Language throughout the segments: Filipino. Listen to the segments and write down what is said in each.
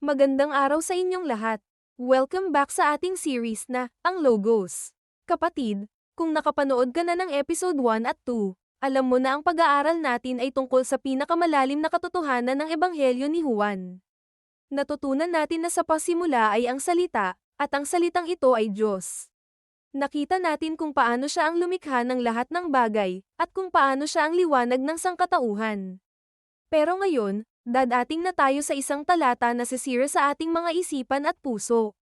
Magandang araw sa inyong lahat. Welcome back sa ating series na, Ang Logos. Kapatid, kung nakapanood ka na ng episode 1 at 2, alam mo na ang pag-aaral natin ay tungkol sa pinakamalalim na katotohanan ng Ebanghelyo ni Juan. Natutunan natin na sa pasimula ay ang salita, at ang salitang ito ay Diyos. Nakita natin kung paano siya ang lumikha ng lahat ng bagay, at kung paano siya ang liwanag ng sangkatauhan. Pero ngayon, dadating na tayo sa isang talata na sisira sa ating mga isipan at puso.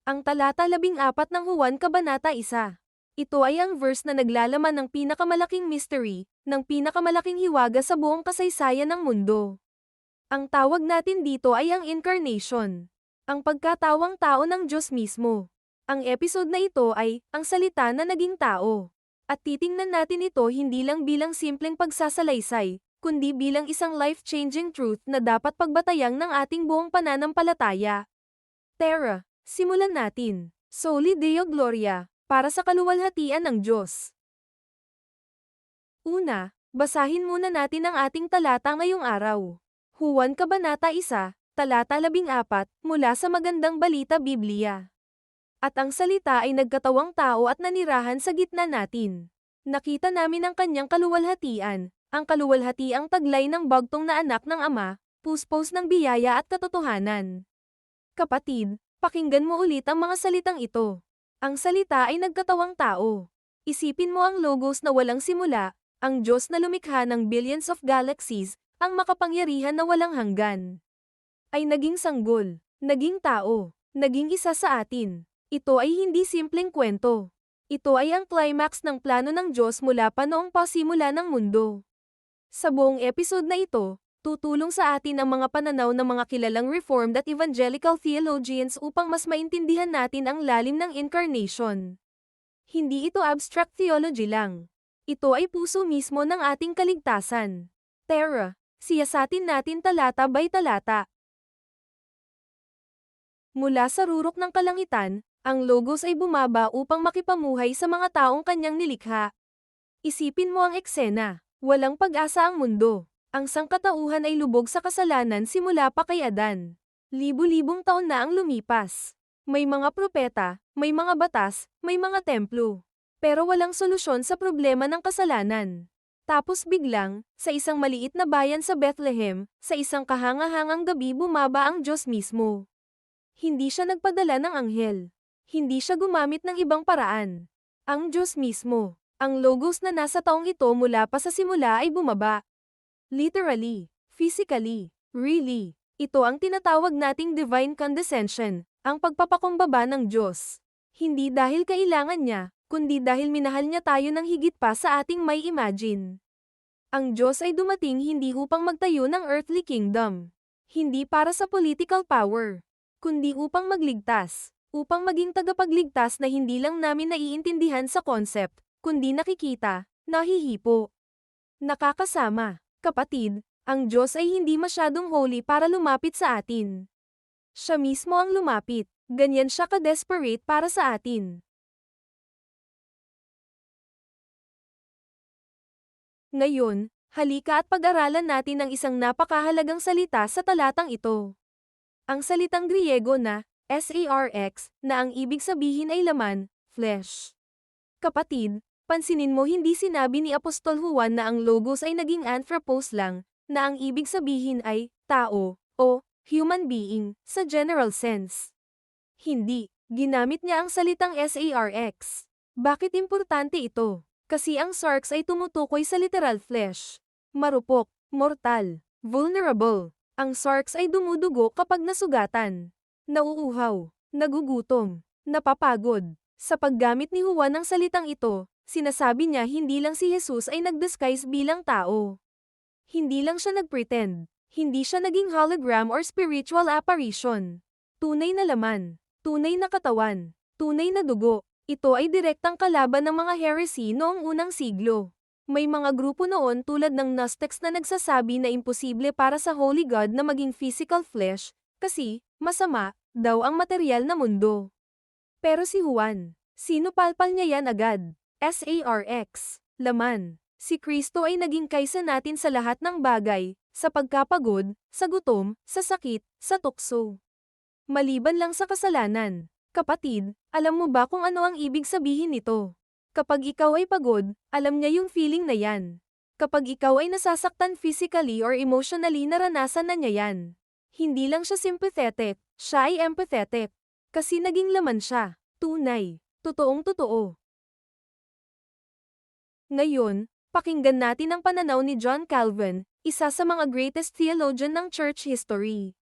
Ang talata 14 ng Juan Kabanata 1. Ito ay ang verse na naglalaman ng pinakamalaking mystery, ng pinakamalaking hiwaga sa buong kasaysayan ng mundo. Ang tawag natin dito ay ang incarnation. Ang pagkatawang tao ng Diyos mismo. Ang episode na ito ay, ang salita na naging tao. At titingnan natin ito hindi lang bilang simpleng pagsasalaysay, kundi bilang isang life-changing truth na dapat pagbatayang ng ating buong pananampalataya. Tara, simulan natin. Soli Deo Gloria, para sa kaluwalhatian ng Diyos. Una, basahin muna natin ang ating talata ngayong araw. Juan Kabanata 1, talata 14, mula sa Magandang Balita Biblia. At ang salita ay nagkatawang tao at nanirahan sa gitna natin. Nakita namin ang kanyang kaluwalhatian, ang kaluwalhatiang taglay ng bagtong na anak ng Ama, puspos ng biyaya at katotohanan. Kapatid, pakinggan mo ulit ang mga salitang ito. Ang salita ay nagkatawang tao. Isipin mo ang logos na walang simula, ang Diyos na lumikha ng billions of galaxies, ang makapangyarihan na walang hanggan. Ay naging sanggol, naging tao, naging isa sa atin. Ito ay hindi simpleng kwento. Ito ay ang climax ng plano ng Diyos mula pa noong pasimula ng mundo. Sa buong episode na ito, tutulong sa atin ang mga pananaw ng mga kilalang Reformed at Evangelical theologians upang mas maintindihan natin ang lalim ng incarnation. Hindi ito abstract theology lang. Ito ay puso mismo ng ating kaligtasan. Tara, siyasatin natin talata by talata. Mula sa rurok ng kalangitan, ang logos ay bumaba upang makipamuhay sa mga taong kanyang nilikha. Isipin mo ang eksena. Walang pag-asa ang mundo. Ang sangkatauhan ay lubog sa kasalanan simula pa kay Adan. Libu-libong taon na ang lumipas. May mga propeta, may mga batas, may mga templo. Pero walang solusyon sa problema ng kasalanan. Tapos biglang, sa isang maliit na bayan sa Bethlehem, sa isang kahanga-hangang gabi bumaba ang Diyos mismo. Hindi siya nagpadala ng anghel. Hindi siya gumamit ng ibang paraan. Ang Diyos mismo. Ang logos na nasa taong ito mula pa sa simula ay bumaba. Literally, physically, really. Ito ang tinatawag nating divine condescension, ang pagpapakumbaba ng Diyos. Hindi dahil kailangan niya, kundi dahil minahal niya tayo ng higit pa sa ating may imagine. Ang Diyos ay dumating hindi upang magtayo ng earthly kingdom. Hindi para sa political power, kundi upang magligtas, upang maging tagapagligtas na hindi lang namin naiintindihan sa concept, kundi nakikita, nahihipo. Nakakasama, kapatid, ang Diyos ay hindi masyadong holy para lumapit sa atin. Siya mismo ang lumapit, ganyan siya ka-desperate para sa atin. Ngayon, halika at pag-aralan natin ang isang napakahalagang salita sa talatang ito. Ang salitang Griego na, sarx, na ang ibig sabihin ay laman, flesh. Kapatid, pansinin mo hindi sinabi ni Apostol Juan na ang logos ay naging anthropos lang, na ang ibig sabihin ay tao, o human being, sa general sense. Hindi, ginamit niya ang salitang sarx. Bakit importante ito? Kasi ang sarx ay tumutukoy sa literal flesh. Marupok, mortal, vulnerable. Ang sarx ay dumudugo kapag nasugatan. Nauuhaw, nagugutom, napapagod. Sa paggamit ni Juan ng salitang ito, sinasabi niya hindi lang si Jesus ay nag-disguise bilang tao. Hindi lang siya nag-pretend. Hindi siya naging hologram or spiritual apparition. Tunay na laman. Tunay na katawan. Tunay na dugo. Ito ay direktang kalaban ng mga heresy noong unang siglo. May mga grupo noon tulad ng Gnostics na nagsasabi na imposible para sa Holy God na maging physical flesh, kasi, masama, daw ang material na mundo. Pero si Juan, sinupalpal niya yan agad. sarx, laman. Si Kristo ay naging kaysa natin sa lahat ng bagay, sa pagkapagod, sa gutom, sa sakit, sa tukso. maliban lang sa kasalanan. Kapatid, alam mo ba kung ano ang ibig sabihin nito? Kapag ikaw ay pagod, alam niya yung feeling na yan. Kapag ikaw ay nasasaktan physically or emotionally, naranasan na niya yan. Hindi lang siya sympathetic, siya ay empathetic. Kasi naging laman siya. Tunay. Totoong totoo. Ngayon, pakinggan natin ang pananaw ni John Calvin, isa sa mga greatest theologian ng church history.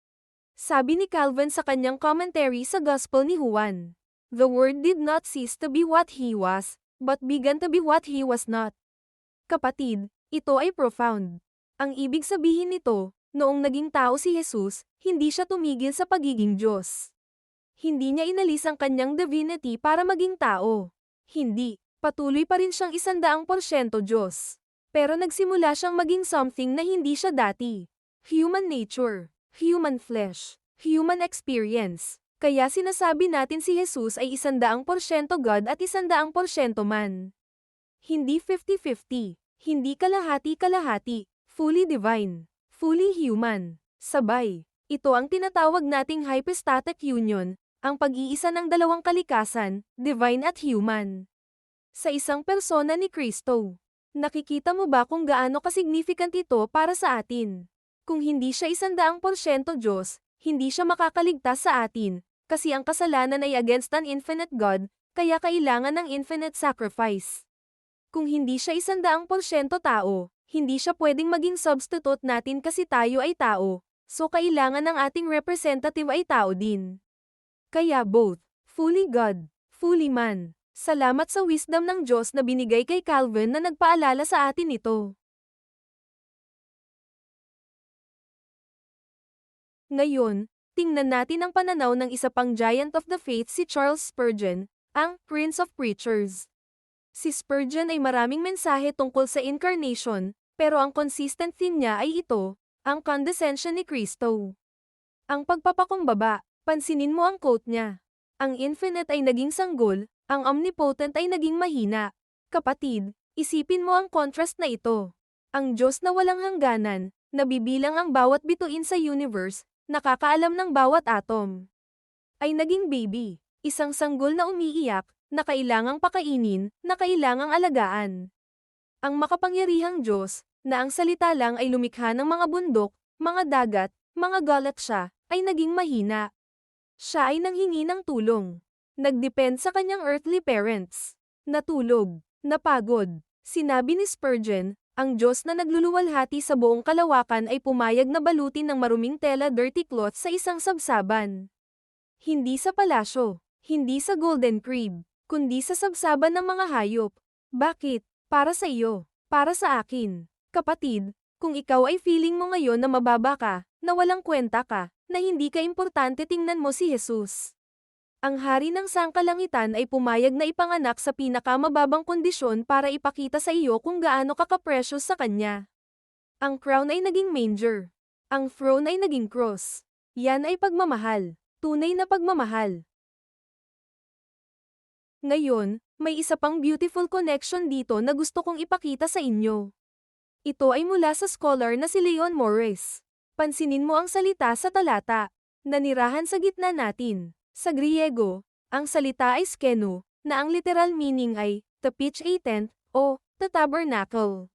Sabi ni Calvin sa kanyang commentary sa Gospel ni Juan, "The Word did not cease to be what He was, but began to be what He was not." Kapatid, ito ay profound. Ang ibig sabihin nito, noong naging tao si Jesus, hindi siya tumigil sa pagiging Diyos. Hindi niya inalis ang kanyang divinity para maging tao. Hindi, patuloy pa rin siyang 100% Diyos. Pero nagsimula siyang maging something na hindi siya dati. Human nature, human flesh, human experience. Kaya sinasabi natin si Jesus ay 100% God at 100% man. Hindi 50-50, hindi kalahati-kalahati, fully divine, fully human, sabay. Ito ang tinatawag nating hypostatic union, ang pag-iisa ng dalawang kalikasan, divine at human. Sa isang persona ni Kristo. Nakikita mo ba kung gaano kasignificant ito para sa atin? Kung hindi siya 100% Diyos, hindi siya makakaligtas sa atin, kasi ang kasalanan ay against an infinite God, kaya kailangan ng infinite sacrifice. Kung hindi siya 100% tao, hindi siya pwedeng maging substitute natin kasi tayo ay tao, so kailangan ng ating representative ay tao din. Kaya both, fully God, fully man. Salamat sa wisdom ng Diyos na binigay kay Calvin na nagpaalala sa atin ito. Ngayon, tingnan natin ang pananaw ng isa pang giant of the faith, si Charles Spurgeon, ang Prince of Preachers. Si Spurgeon ay maraming mensahe tungkol sa incarnation, pero ang consistent theme niya ay ito, ang condescension ni Kristo. Ang pagpapakumbaba. Pansinin mo ang quote niya. Ang infinite ay naging sanggol, ang omnipotent ay naging mahina. Kapatid, isipin mo ang contrast na ito. Ang Diyos na walang hangganan, nabibilang ang bawat bituin sa universe, nakakaalam ng bawat atom. Ay naging baby, isang sanggol na umiiyak, na kailangang pakainin, na kailangang alagaan. Ang makapangyarihang Diyos, na ang salita lang ay lumikha ng mga bundok, mga dagat, mga galaksya, ay naging mahina. Siya ay nanghingi ng tulong. Nagdepend sa kanyang earthly parents. Natulog. Napagod. Sinabi ni Spurgeon, ang Diyos na nagluluwalhati sa buong kalawakan ay pumayag na balutin ng maruming tela, dirty cloth sa isang sabsaban. Hindi sa palasyo. Hindi sa golden crib. Kundi sa sabsaban ng mga hayop. Bakit? Para sa iyo. Para sa akin. Kapatid, kung ikaw ay feeling mo ngayon na mababa ka, na walang kwenta ka, na hindi ka importante, tingnan mo si Jesus. Ang hari ng sangkalangitan ay pumayag na ipanganak sa pinakamababang kondisyon para ipakita sa iyo kung gaano ka ka-precious sa kanya. Ang crown ay naging manger. Ang throne ay naging cross. Yan ay pagmamahal. Tunay na pagmamahal. Ngayon, may isa pang beautiful connection dito na gusto kong ipakita sa inyo. Ito ay mula sa scholar na si Leon Morris. Pansinin mo ang salita sa talata. Nanirahan sa gitna natin. Sa Griego, ang salita ay skeno, na ang literal meaning ay, to pitch a tent, o, the tabernacle.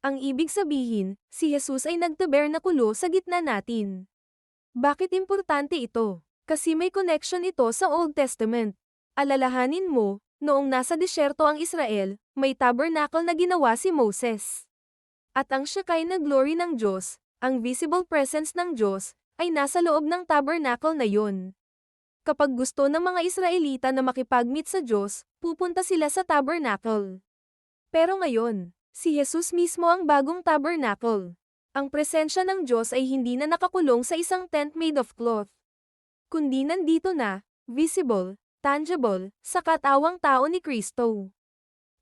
Ang ibig sabihin, si Jesus ay nagtabernakulo sa gitna natin. Bakit importante ito? Kasi may connection ito sa Old Testament. Alalahanin mo, noong nasa disyerto ang Israel, may tabernacle na ginawa si Moses. At ang Shekinah glory ng Diyos, ang visible presence ng Diyos, ay nasa loob ng tabernacle na yon. Kapag gusto ng mga Israelita na makipag-meet sa Diyos, pupunta sila sa tabernacle. Pero ngayon, si Jesus mismo ang bagong tabernacle. Ang presensya ng Diyos ay hindi na nakakulong sa isang tent made of cloth. Kundi nandito na, visible, tangible, sa katawang tao ni Kristo.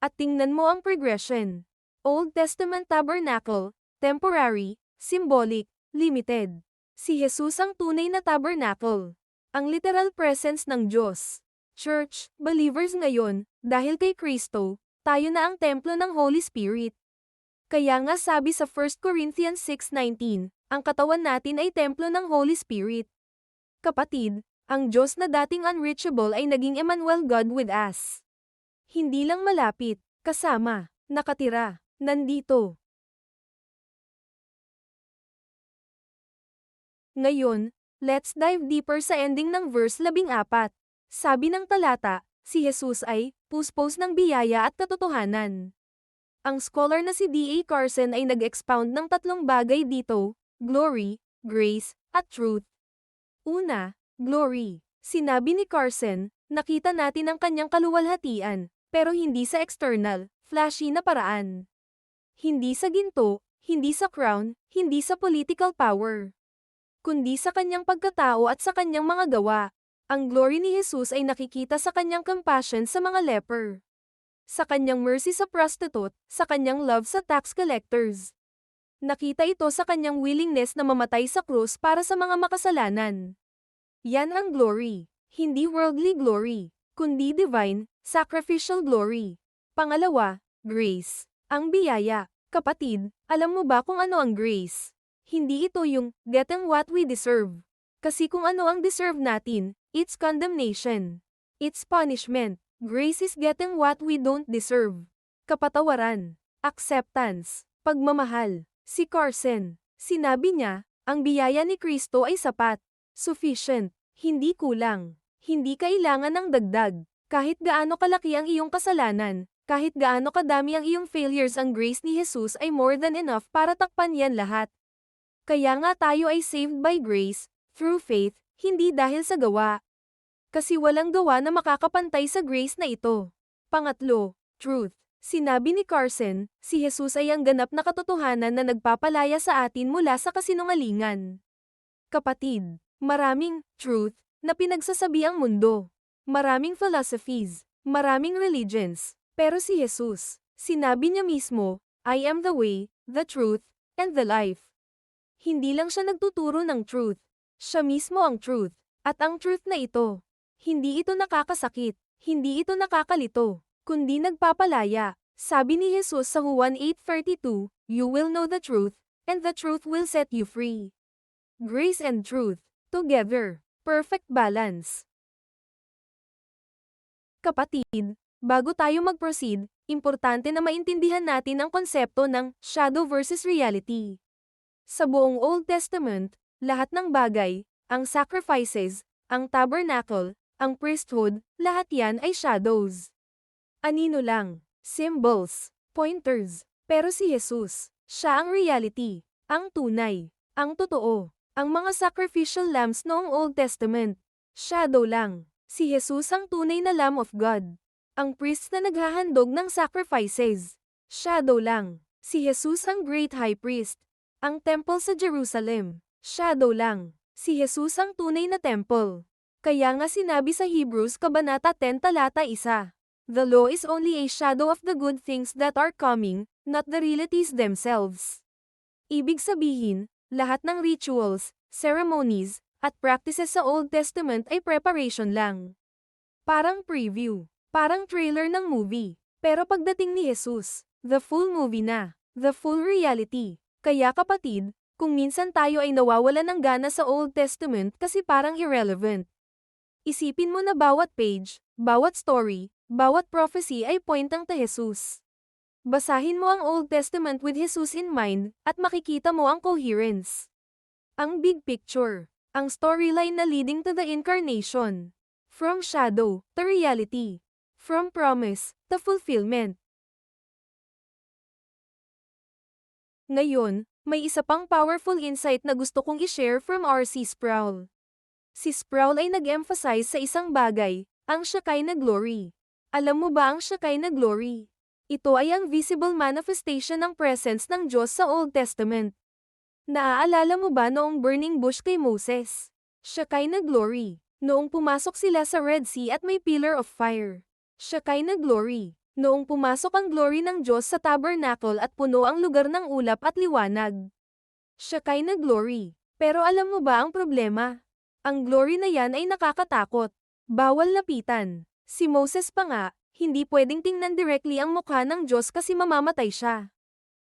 At tingnan mo ang progression. Old Testament tabernacle, temporary, symbolic, limited. Si Jesus ang tunay na tabernacle. Ang literal presence ng Diyos. Church, believers ngayon, dahil kay Kristo, tayo na ang templo ng Holy Spirit. Kaya nga sabi sa 1 Corinthians 6:19, ang katawan natin ay templo ng Holy Spirit. Kapatid, Ang Diyos na dating unreachable ay naging Emmanuel, God with us. Hindi lang malapit, kasama, nakatira, nandito. Ngayon, let's dive deeper sa ending ng verse 14. Sabi ng talata, si Jesus ay puspos ng biyaya at katotohanan. Ang scholar na si D.A. Carson ay nag-expound ng tatlong bagay dito: glory, grace, at truth. Una, glory. Sinabi ni Carson, nakita natin ang kanyang kaluwalhatian, pero hindi sa external, flashy na paraan. Hindi sa ginto, hindi sa crown, hindi sa political power, kundi sa kanyang pagkatao at sa kanyang mga gawa. Ang glory ni Jesus ay nakikita sa kanyang compassion sa mga leper, sa kanyang mercy sa prostitute, sa kanyang love sa tax collectors. Nakita ito sa kanyang willingness na mamatay sa krus para sa mga makasalanan. Yan ang glory. Hindi worldly glory, kundi divine, sacrificial glory. Pangalawa, grace. Ang biyaya. Kapatid, alam mo ba kung ano ang grace? Hindi ito yung getting what we deserve. Kasi kung ano ang deserve natin, it's condemnation. It's punishment. Grace is getting what we don't deserve. Kapatawaran, acceptance, pagmamahal. Si Carson, sinabi niya, ang biyaya ni Kristo ay sapat, sufficient, hindi kulang. Hindi kailangan ng dagdag. Kahit gaano kalaki ang iyong kasalanan, kahit gaano kadami ang iyong failures, ang grace ni Jesus ay more than enough para takpan yan lahat. Kaya nga tayo ay saved by grace, through faith, hindi dahil sa gawa. Kasi walang gawa na makakapantay sa grace na ito. Pangatlo, truth. Sinabi ni Carson, si Jesus ay ang ganap na katotohanan na nagpapalaya sa atin mula sa kasinungalingan. Kapatid, maraming truth na pinagsasabi ang mundo. Maraming philosophies, maraming religions, pero si Jesus, sinabi niya mismo, I am the way, the truth, and the life. Hindi lang siya nagtuturo ng truth, siya mismo ang truth, at ang truth na ito, hindi ito nakakasakit, hindi ito nakakalito, kundi nagpapalaya. Sabi ni Jesus sa Juan 8:32, you will know the truth, and the truth will set you free. Grace and truth, together, perfect balance. Kapatid, bago tayo mag-proceed, importante na maintindihan natin ang konsepto ng shadow versus reality. Sa buong Old Testament, lahat ng bagay, ang sacrifices, ang tabernacle, ang priesthood, lahat yan ay shadows. Anino lang, symbols, pointers. Pero si Jesus, siya ang reality, ang tunay, ang totoo. Ang mga sacrificial lambs noong Old Testament, shadow lang. Si Jesus ang tunay na Lamb of God. Ang priests na naghahandog ng sacrifices, shadow lang. Si Jesus ang Great High Priest. Ang temple sa Jerusalem, shadow lang. Si Jesus ang tunay na temple. Kaya nga sinabi sa Hebrews Kabanata 10 Talata 1, the law is only a shadow of the good things that are coming, not the realities themselves. Ibig sabihin, lahat ng rituals, ceremonies, at practices sa Old Testament ay preparation lang. Parang preview, parang trailer ng movie. Pero pagdating ni Jesus, the full movie na, the full reality. Kaya kapatid, kung minsan tayo ay nawawalan ng gana sa Old Testament kasi parang irrelevant, isipin mo na bawat page, bawat story, bawat prophecy ay pointang kay Jesus. Basahin mo ang Old Testament with Jesus in mind, at makikita mo ang coherence. Ang big picture. Ang storyline na leading to the incarnation. From shadow to reality. From promise to fulfillment. Ngayon, may isa pang powerful insight na gusto kong i-share from R.C. Sproul. Si Sproul ay nag-emphasize sa isang bagay, ang Shekinah glory. Alam mo ba ang Shekinah glory? Ito ay ang visible manifestation ng presence ng Diyos sa Old Testament. Naaalala mo ba noong burning bush kay Moses? Shekinah glory. Noong pumasok sila sa Red Sea at may pillar of fire. Shekinah glory. Noong pumasok ang glory ng Diyos sa tabernacle at puno ang lugar ng ulap at liwanag. Shekinah glory. Pero alam mo ba ang problema? Ang glory na yan ay nakakatakot. Bawal lapitan. Si Moses pa nga, hindi pwedeng tingnan directly ang mukha ng Diyos kasi mamamatay siya.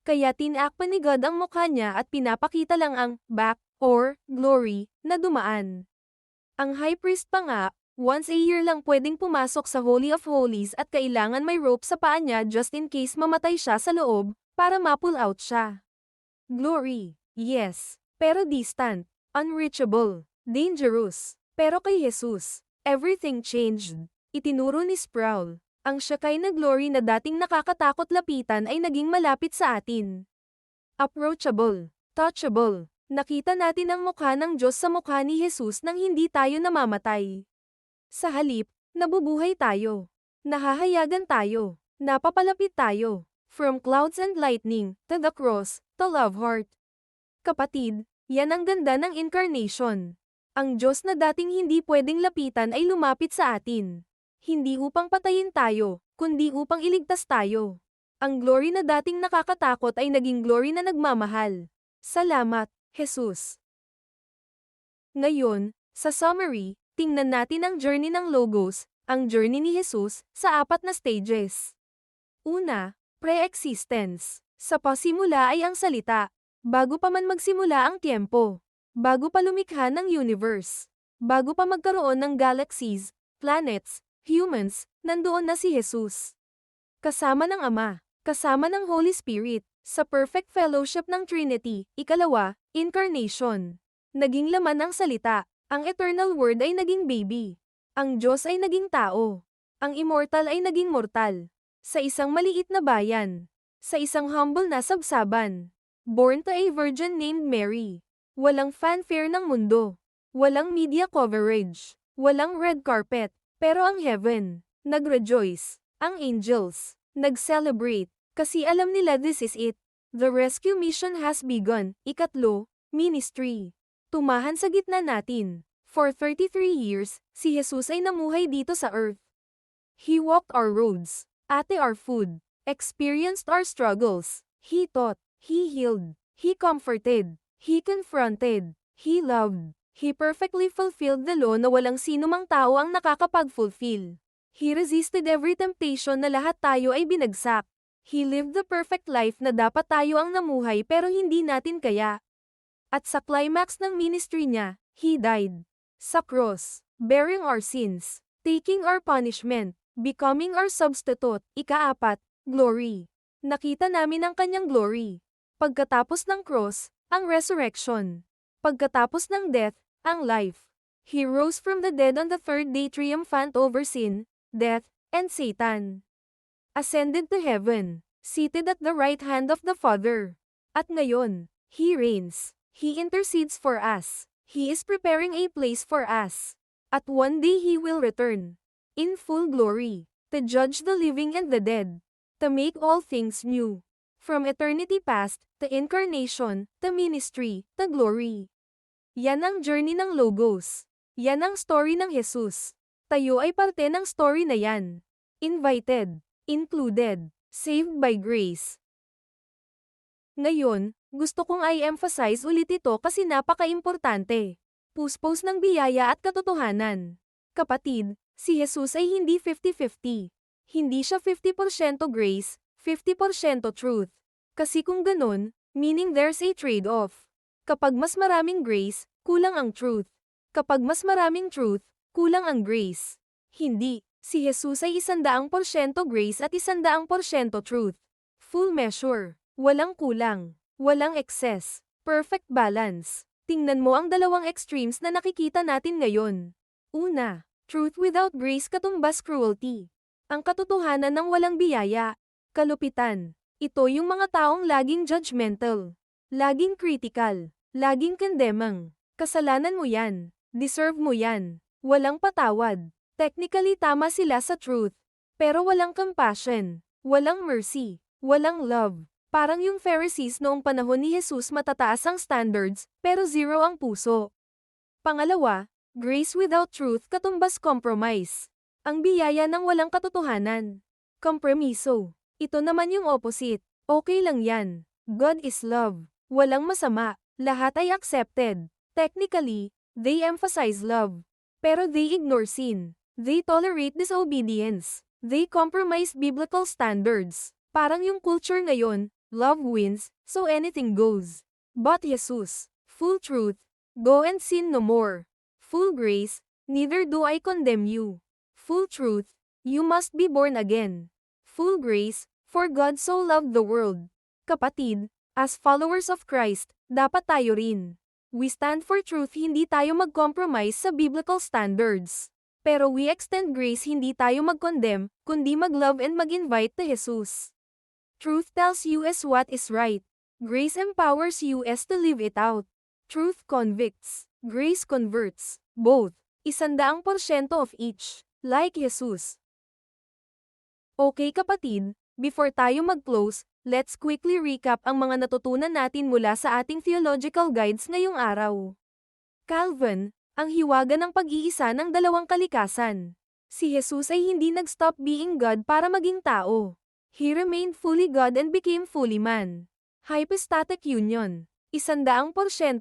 Kaya tinakpan ni God ang mukha niya at pinapakita lang ang back, or glory, na dumaan. Ang high priest pa nga, once a year lang pwedeng pumasok sa Holy of Holies at kailangan may rope sa paa niya just in case mamatay siya sa loob, para ma-pull out siya. Glory, yes, pero distant, unreachable, dangerous. Pero kay Jesus, everything changed. Itinuro ni Sproul, ang Shekinah na glory na dating nakakatakot lapitan ay naging malapit sa atin. Approachable, touchable. Nakita natin ang mukha ng Diyos sa mukha ni Jesus nang hindi tayo namamatay. Sa halip, nabubuhay tayo. Nahahayagan tayo. Napapalapit tayo. From clouds and lightning, to the cross, to love heart. Kapatid, yan ang ganda ng incarnation. Ang Diyos na dating hindi pwedeng lapitan ay lumapit sa atin. Hindi upang patayin tayo, kundi upang iligtas tayo. Ang glory na dating nakakatakot ay naging glory na nagmamahal. Salamat, Jesus. Ngayon, sa summary, tingnan natin ang journey ng Logos, ang journey ni Jesus, sa 4 na stages. Una, pre-existence. Sa pasimula ay ang salita. Bago pa man magsimula ang tiempo. Bago pa lumikha ng universe. Bago pa magkaroon ng galaxies, planets, humans, nandoon na si Jesus. Kasama ng Ama, kasama ng Holy Spirit, sa perfect fellowship ng Trinity. Ikalawa, incarnation. Naging laman ang salita. Ang eternal word ay naging baby. Ang Diyos ay naging tao. Ang immortal ay naging mortal. Sa isang maliit na bayan. Sa isang humble na sabsaban. Born to a virgin named Mary. Walang fanfare ng mundo. Walang media coverage. Walang red carpet. Pero ang heaven, nag-rejoice. Ang angels, nag-celebrate. Kasi alam nila this is it. The rescue mission has begun. Ikatlo, ministry. Tumahan sa gitna natin. For 33 years, si Jesus ay namuhay dito sa earth. He walked our roads, ate our food, experienced our struggles. He taught, He healed, He comforted, He confronted, He loved. He perfectly fulfilled the law na walang sino mang tao ang nakakapag-fulfill. He resisted every temptation na lahat tayo ay binagsak. He lived the perfect life na dapat tayo ang namuhay pero hindi natin kaya. At sa climax ng ministry niya, He died. Sa cross, bearing our sins, taking our punishment, becoming our substitute. Ika-4, glory. Nakita namin ang kanyang glory. Pagkatapos ng cross, ang resurrection. Pagkatapos ng death, ang life. He rose from the dead on the third day triumphant over sin, death, and Satan. Ascended to heaven, seated at the right hand of the Father. At ngayon, He reigns. He intercedes for us. He is preparing a place for us. At one day He will return. In full glory. To judge the living and the dead. To make all things new. From eternity past, to incarnation, to ministry, to glory. Yan ang journey ng Logos. Yan ang story ng Jesus. Tayo ay parte ng story na yan. Invited. Included, saved by grace. Ngayon, gusto kong i-emphasize ulit ito kasi napaka-importante. Puspos ng biyaya at katotohanan. Kapatid, si Jesus ay hindi 50-50. Hindi siya 50% grace, 50% truth. Kasi kung ganun, meaning there's a trade-off. Kapag mas maraming grace, kulang ang truth. Kapag mas maraming truth, kulang ang grace. Hindi. Si Jesus ay 100% grace at 100% truth. Full measure. Walang kulang. Walang excess. Perfect balance. Tingnan mo ang dalawang extremes na nakikita natin ngayon. Una, truth without grace katumbas cruelty. Ang katotohanan ng walang biyaya. Kalupitan. Ito yung mga taong laging judgmental. Laging critical. Laging condemning. Kasalanan mo yan. Deserve mo yan. Walang patawad. Technically tama sila sa truth. Pero walang compassion. Walang mercy. Walang love. Parang yung Pharisees noong panahon ni Jesus matataas ang standards, pero zero ang puso. Pangalawa, grace without truth katumbas compromise. Ang biyaya ng walang katotohanan. Kompromiso. Ito naman yung opposite. Okay lang yan. God is love. Walang masama. Lahat ay accepted. Technically, they emphasize love. Pero they ignore sin. They tolerate disobedience. They compromise biblical standards. Parang yung culture ngayon, love wins, so anything goes. But Jesus, full truth, go and sin no more. Full grace, Neither do I condemn you. Full truth, you must be born again. Full grace, for God so loved the world. Kapatid, as followers of Christ, dapat tayo rin. We stand for truth, hindi tayo mag-compromise sa biblical standards. Pero we extend grace, hindi tayo mag-condemn, kundi mag-love and mag-invite to Jesus. Truth tells you as what is right. Grace empowers you as to live it out. Truth convicts. Grace converts. Both. 100% of each. Like Jesus. Okay kapatid, before tayo mag-close, let's quickly recap ang mga natutunan natin mula sa ating theological guides ngayong araw. Calvin, ang hiwaga ng pag-iisa ng dalawang kalikasan. Si Jesus ay hindi nag-stop being God para maging tao. He remained fully God and became fully man. Hypostatic union. 100%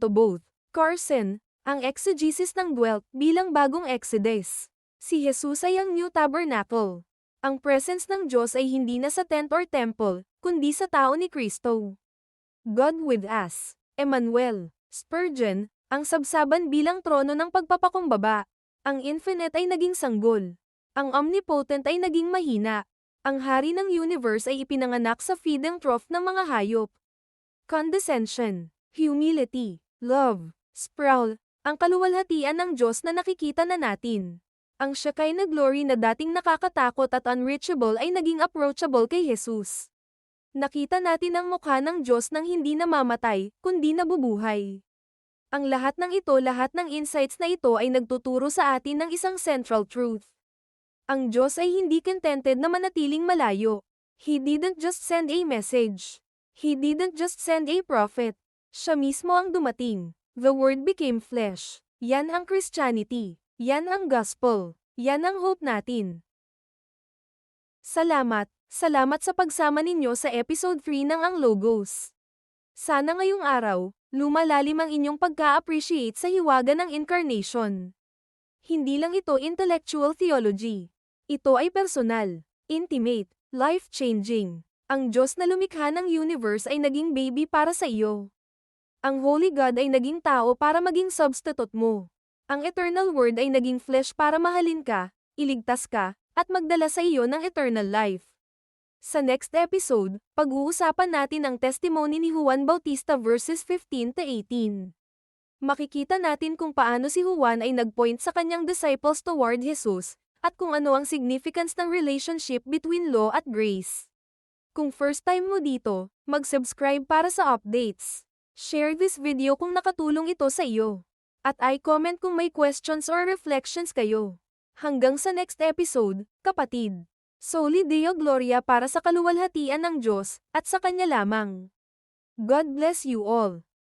both. Carson, ang exegesis ng dwelt bilang bagong Exodus. Si Jesus ay ang new tabernacle. Ang presence ng Diyos ay hindi na sa tent or temple, kundi sa tao ni Kristo. God with us. Emmanuel. Spurgeon, ang sabsaban bilang trono ng pagpapakumbaba. Ang infinite ay naging sanggol. Ang omnipotent ay naging mahina. Ang hari ng universe ay ipinanganak sa feeding trough ng mga hayop. Condescension. Humility. Love. Sproul, ang kaluwalhatian ng Diyos na nakikita na natin. Ang Shekinah glory na dating nakakatakot at unreachable ay naging approachable kay Jesus. Nakita natin ang mukha ng Diyos nang hindi namamatay, kundi nabubuhay. Ang lahat ng insights na ito ay nagtuturo sa atin ng isang central truth. Ang Diyos ay hindi contented na manatiling malayo. He didn't just send a message. He didn't just send a prophet. Siya mismo ang dumating. The Word became flesh. Yan ang Christianity. Yan ang gospel. Yan ang hope natin. Salamat sa pagsama ninyo sa episode 3 ng Ang Logos. Sana ngayong araw, lumalalim ang inyong pagka-appreciate sa hiwaga ng incarnation. Hindi lang ito intellectual theology. Ito ay personal, intimate, life-changing. Ang Diyos na lumikha ng universe ay naging baby para sa iyo. Ang Holy God ay naging tao para maging substitute mo. Ang Eternal Word ay naging flesh para mahalin ka, iligtas ka, at magdala sa iyo ng eternal life. Sa next episode, pag-uusapan natin ang testimony ni Juan Bautista verses 15 to 18. Makikita natin kung paano si Juan ay nag-point sa kanyang disciples toward Jesus, at kung ano ang significance ng relationship between law at grace. Kung first time mo dito, mag-subscribe para sa updates. Share this video kung nakatulong ito sa iyo. At i-comment kung may questions or reflections kayo. Hanggang sa next episode, kapatid. Soli Deo Gloria para sa kaluwalhatian ng Diyos, at sa Kanya lamang. God bless you all.